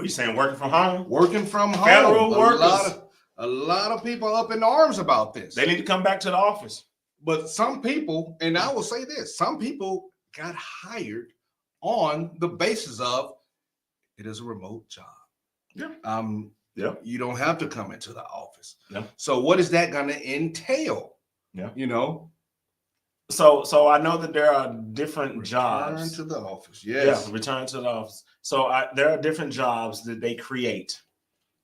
What are you saying? Working from home? Working from home. Federal workers. A lot of people up in arms about this. They need to come back to the office. But some people, and I will say this, some people got hired on the basis of it is a remote job. Yeah. Yeah. You don't have to come into the office. Yeah. So what is that going to entail? Yeah. You know? So I know that there are different jobs. Return to the office. Yes. Yeah, return to the office. So there are different jobs that they create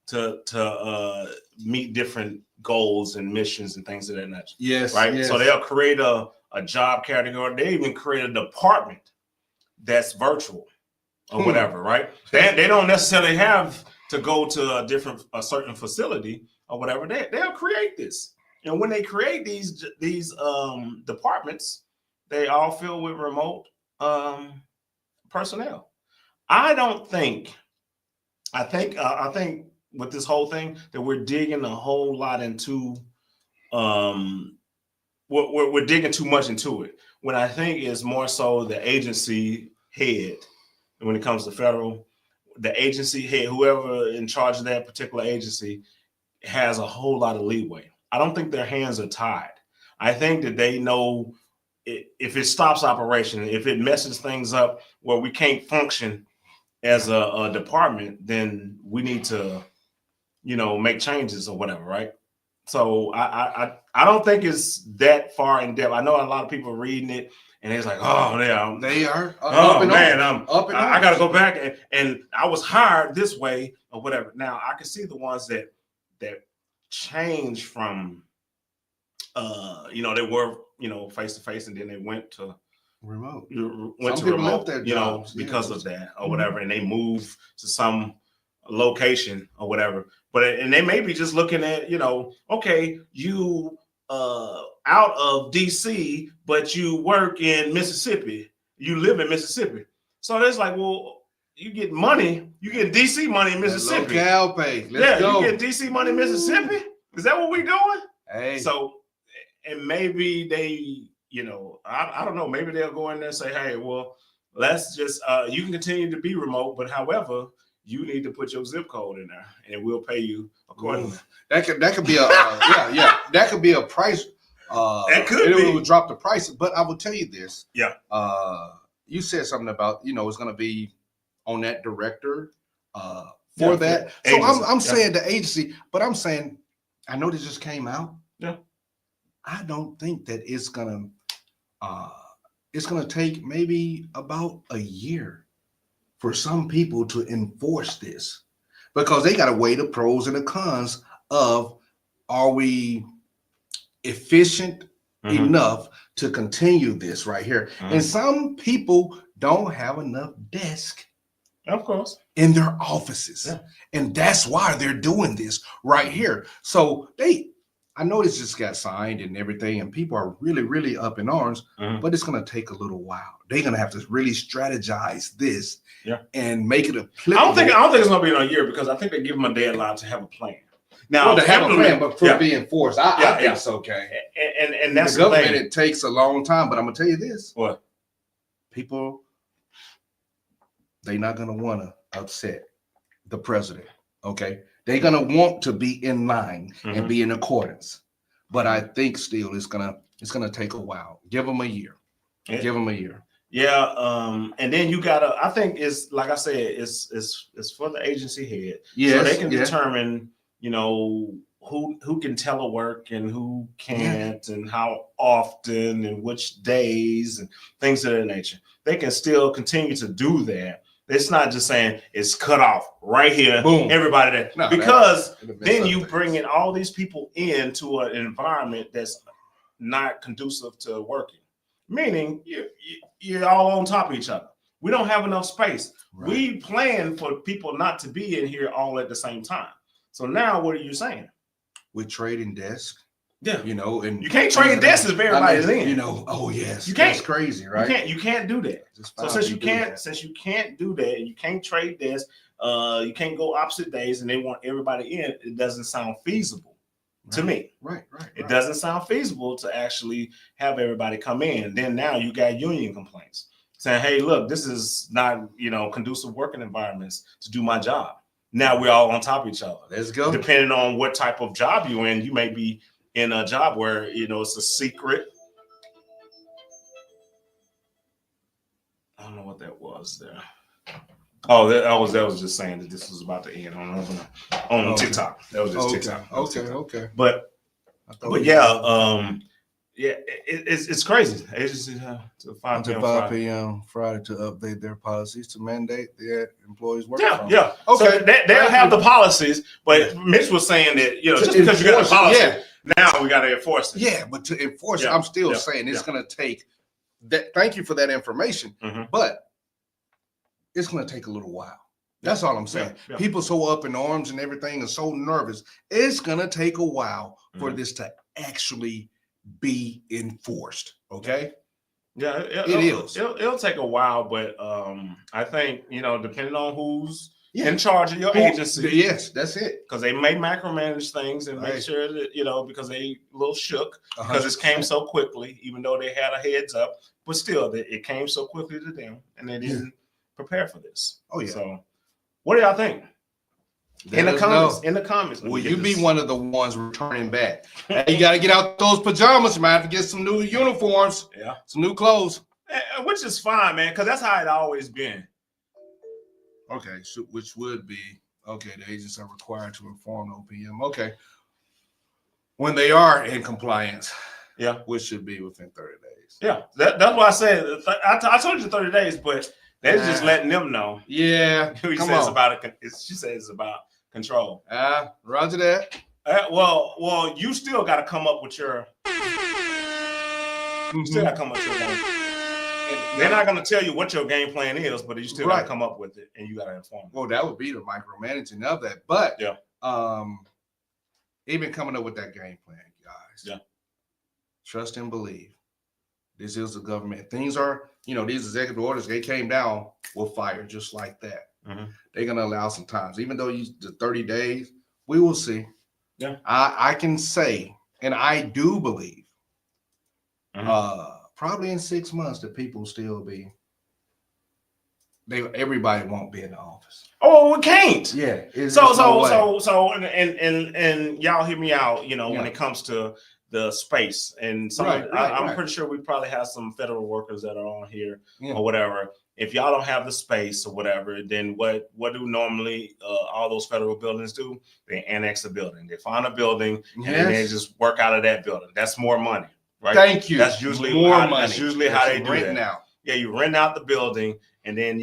to meet different goals and missions and things of that nature. Yes. Right. Yes. So they'll create a job category. They even create a department that's virtual or whatever. Right. They don't necessarily have to go to a certain facility or whatever. They'll create this. And when they create these departments, they all fill with remote personnel. I think with this whole thing that we're digging a whole lot into, we're digging too much into it. When I think is more so the agency head, when it comes to federal, the agency head, whoever in charge of that particular agency, has a whole lot of leeway. I don't think their hands are tied. I think that they know if it stops operation, if it messes things up where we can't function as a department, then we need to, make changes or whatever, right? So I don't think it's that far in depth. I know a lot of people are reading it and it's like, oh, they are. Oh man, I got to go back and I was hired this way or whatever. Now I can see the ones that change from, they were, face to face, and then they went to remote. Because of that or whatever, and they move to some location or whatever. And they may be just looking at, okay, you out of DC, but you work in Mississippi. You live in Mississippi, so it's like, well, you get money. You get DC money in Mississippi. Local pay. Let's go. You get DC money in Mississippi. Is that what we doing? Hey. So, and maybe they, I don't know. Maybe they'll go in there and say, hey, well, let's just, you can continue to be remote, but however, you need to put your zip code in there, and we'll pay you accordingly. That could be a that could be a price. That could be. It would drop the price, but I will tell you this. Yeah. You said something about it's going to be on that director for that. So I'm saying the agency, but I'm saying I know this just came out. Yeah. I don't think that it's gonna take maybe about a year for some people to enforce this, because they got to weigh the pros and the cons of, are we efficient enough to continue this right here? And some people don't have enough desk, of course, in their offices. Yeah. And that's why they're doing this right here. So I know this just got signed and everything, and people are really, really up in arms, but it's going to take a little while. They're going to have to really strategize this and make it applicable. I don't think it's going to be in a year, because I think they give them a deadline to have a plan. Now, to have a plan, but for being enforced, I think it's okay. And that's the government, it takes a long time, but I'm going to tell you this. What? People, they're not going to want to upset the president, okay? They're going to want to be in line and be in accordance. But I think still it's gonna take a while. Give them a year. Yeah. Give them a year. Yeah. And then you gotta, I think it's, like I said, it's for the agency head. Yes, so they can determine, who can telework and who can't, and how often and which days and things of that nature. They can still continue to do that. It's not just saying it's cut off right here. Boom. Everybody there. No, because then you bring in all these people into an environment that's not conducive to working. Meaning you're all on top of each other. We don't have enough space. Right. We plan for people not to be in here all at the same time. So now what are you saying? We're trading desks. Yeah. And you can't trade desks if everybody's in. Oh yes. You can't. That's crazy, right? You can't do that. So since you can't do that, and you can't trade desks, you can't go opposite days, and they want everybody in, it doesn't sound feasible to me. Right. It doesn't sound feasible to actually have everybody come in. Then now you got union complaints saying, hey, look, this is not, conducive working environments to do my job. Now we're all on top of each other. Let's go. Depending on what type of job you're in, you may be in a job where it's a secret. I don't know what that was there. Oh, that was just saying that this was about to end on TikTok. That was just TikTok. Okay. But yeah, it's crazy. Agencies to 5 p.m. Friday to update their policies to mandate that employees work. Yeah. Okay, so they'll have the policies, but Mitch was saying that just because you got a policy, now we got to enforce it. Yeah, but to enforce it, I'm still saying it's going to take that. Thank you for that information, but it's going to take a little while. That's all I'm saying. People so up in arms and everything and so nervous. It's going to take a while for this to actually be enforced. Okay. Yeah, it'll take a while, but I think depending on who's in charge of your agency. Yes, that's it. Because they may macromanage things and make sure that because they a little shook because it came so quickly, even though they had a heads up, but still it came so quickly to them and they didn't prepare for this. Oh yeah. So what do y'all think? In the comments. Will you be one of the ones returning back? Hey, you got to get out those pajamas. You might have to get some new uniforms. Yeah. Some new clothes. Which is fine, man, because that's how it always been. Okay. So, which would be, the agents are required to inform OPM. Okay. When they are in compliance. Yeah. Which should be within 30 days. Yeah. That's why I said, I told you 30 days, but they're just letting them know. Yeah. She says it's about control. Roger that. Well, you still got to come up with your. You still got to come up with your game. They're not going to tell you what your game plan is, but you still got to come up with it, and you got to inform them. Well, that would be the micromanaging of that, but even coming up with that game plan, guys. Yeah. Trust and believe. This is the government. Things are, these executive orders, they came down, will fire just like that. They're going to allow some times. Even though the 30 days, we will see. Yeah. I can say, and I do believe, probably in 6 months that people will still be, everybody won't be in the office. Oh, we can't. Yeah. So, and y'all hear me out, when it comes to the space and I'm pretty sure we probably have some federal workers that are on here or whatever. If y'all don't have the space or whatever, then what do normally all those federal buildings do? They annex a building. They find a building and then they just work out of that building. That's more money, right? Thank you. That's usually more money. That's usually how they do that. Now. Yeah, you rent out the building and then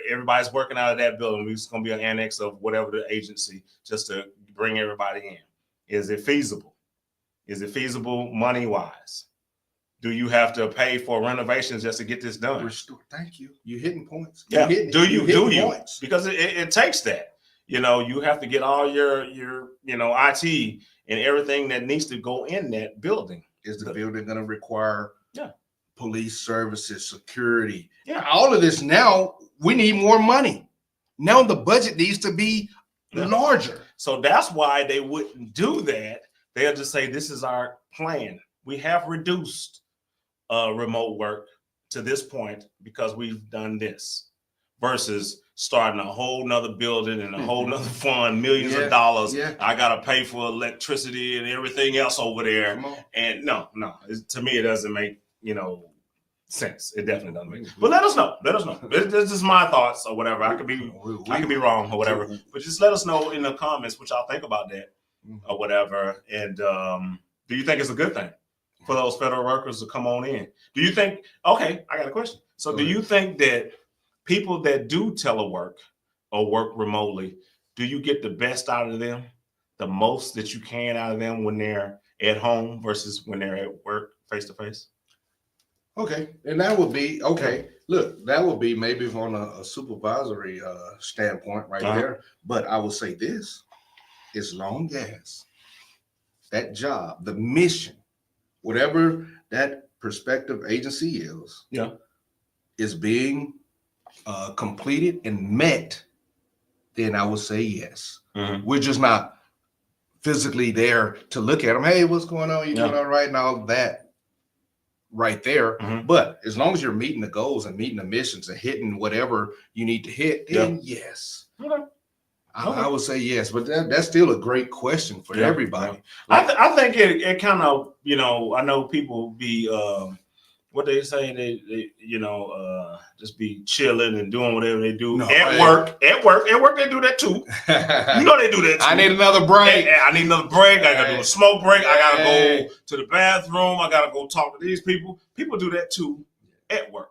everybody's working out of that building. It's going to be an annex of whatever the agency just to bring everybody in. Is it feasible? Is it feasible money-wise? Do you have to pay for renovations just to get this done? Thank you. You're hitting points. Yeah. Do you? Points. Because it takes that. You have to get all your IT and everything that needs to go in that building. Is the building going to require police services, security? Yeah. All of this now, we need more money. Now the budget needs to be larger. So that's why they wouldn't do that. They'll just say, this is our plan. We have reduced remote work to this point because we've done this versus starting a whole nother building and a whole nother fund, millions of dollars. Yeah. I got to pay for electricity and everything else over there. And no, to me, it doesn't make, sense. It definitely doesn't make sense. But let us know. This is my thoughts or whatever. I could be wrong or whatever, but just let us know in the comments what y'all think about that or whatever. And do you think it's a good thing for those federal workers to come on in? Do you think, I got a question. So do you think that people that do telework or work remotely, do you get the best out of them, the most that you can out of them when they're at home versus when they're at work face to face? Okay. And that would be, look, that would be maybe on a supervisory standpoint there. But I would say this, as long as that job, the mission, whatever that prospective agency is being completed and met, then I would say yes. We're just not physically there to look at them. Hey, what's going on? You doing all right? And all that right there. But as long as you're meeting the goals and meeting the missions and hitting whatever you need to hit, then yes. I would say yes, but that's still a great question for everybody. Yeah. I think it kind of, I know people be what they say, they just be chilling and doing whatever they do at work they do that too. They do that too. I need another break. I need another break. I gotta do a smoke break. I gotta go to the bathroom. I gotta go talk to these people. People do that too at work.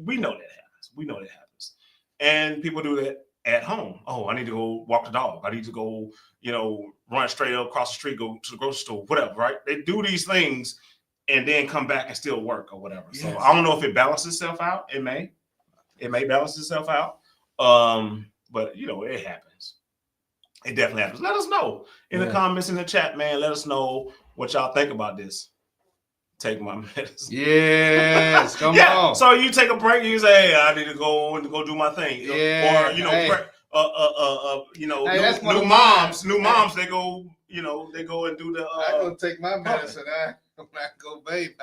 We know that happens. And people do that at home. Oh, I need to go walk the dog. I need to go, run straight up across the street, go to the grocery store, whatever, right? They do these things and then come back and still work or whatever. Yes. So I don't know if it balances itself out. It may balance itself out. But it happens. It definitely happens. Let us know in the comments in the chat, man. Let us know what y'all think about this. Take my medicine. Yes, come on. So you take a break. You say, "Hey, I need to go do my thing." Yeah. Or new moms. They go. They go and do the. I go take my medicine. I'm not go vape.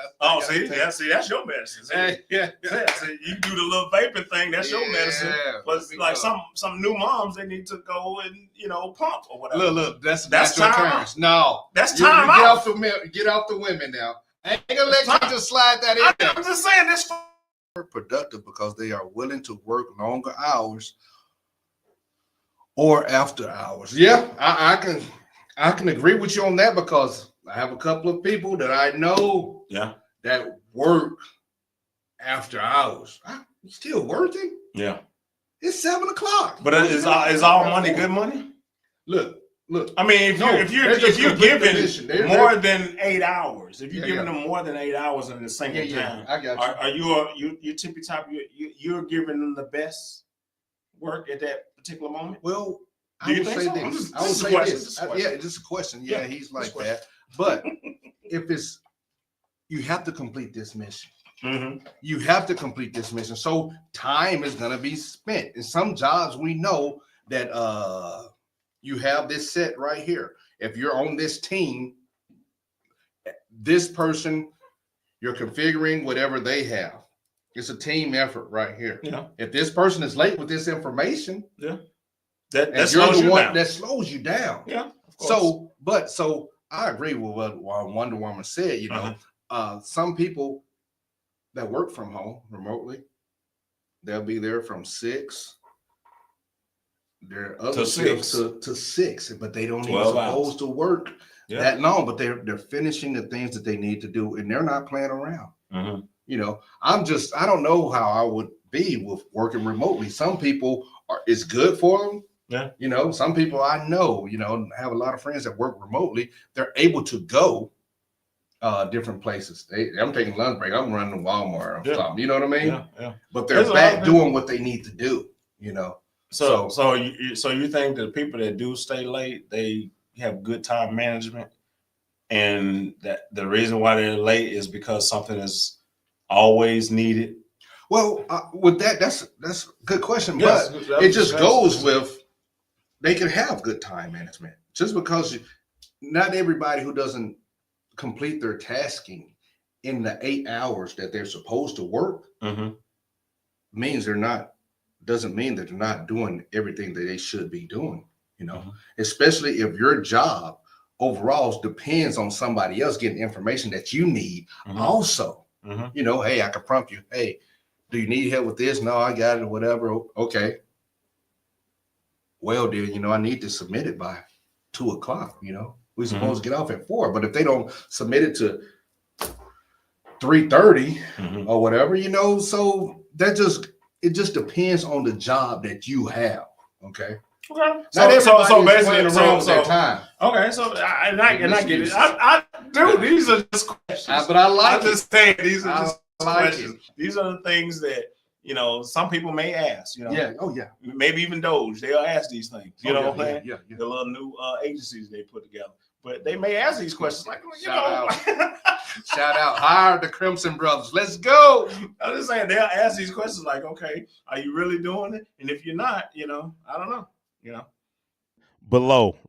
See, that's your medicine. See? Yeah. See, you do the little vaping thing. That's your medicine. But like some new moms, they need to go and pump or whatever. Look, that's your turn. No, that's time out. Get off the women now. I ain't gonna let you just slide that in. I'm just saying this. Productive because they are willing to work longer hours or after hours. Yeah, I can agree with you on that because I have a couple of people that I know that work after hours. I'm still working. Yeah. It's 7 o'clock. But is all money good money? Look. I mean, if you're giving more than 8 hours, if you're giving them more than 8 hours in the same time, I got you. Are you tippy top? You're giving them the best work at that particular moment? Well, I would say this. I would say this. Yeah, just a question. Yeah, he's like that. But if it's, you have to complete this mission. Mm-hmm. You have to complete this mission. So time is going to be spent. In some jobs, we know that you have this set right here. If you're on this team, this person, you're configuring whatever they have. It's a team effort right here. Yeah. If this person is late with this information, that slows you down. That slows you down. Yeah. Of course. So I agree with what Wonder Woman said. Some people that work from home remotely, they'll be there from 6. There are other shifts to 6, but they don't even supposed to work that long. But they're finishing the things that they need to do, and they're not playing around. Mm-hmm. I don't know how I would be with working remotely. Some people it's good for them. Yeah. Some people I know, have a lot of friends that work remotely. They're able to go different places. I'm taking lunch break. I'm running to Walmart or something. You know what I mean? Yeah. But they're back doing what they need to do. So you think that people that do stay late, they have good time management, and that the reason why they're late is because something is always needed? Well, with that's a good question, but it just goes with they can have good time management. Just because not everybody who doesn't complete their tasking in the 8 hours that they're supposed to work doesn't mean that they're not doing everything that they should be doing, especially if your job overall depends on somebody else getting information that you need also. Hey, I can prompt you. Hey, do you need help with this? No, I got it or whatever. Okay. Well, dear, I need to submit it by 2 o'clock. We're supposed to get off at 4, but if they don't submit it to 3:30 or whatever, so it just depends on the job that you have. Okay. Okay. So basically, time. Okay. So I get it. I do. These are just questions. But I like it. Just saying, these are just questions. These are the things that some people may ask. Yeah. Oh yeah. Maybe even Doge. They'll ask these things. You know what I'm saying? Yeah. The little new agencies they put together. But they may ask these questions like, Shout out. Hire the Crimson Brothers. Let's go. I'm just saying they'll ask these questions like, okay, are you really doing it? And if you're not, I don't know.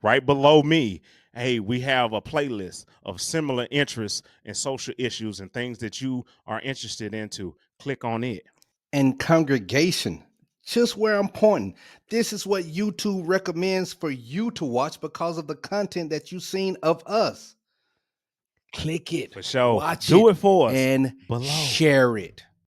Right below me, hey, we have a playlist of similar interests and social issues and things that you are interested into. Click on it. And congregation, just where I'm pointing. This is what YouTube recommends for you to watch because of the content that you've seen of us. Click it, For sure. watch Do it, it for us and below. share it.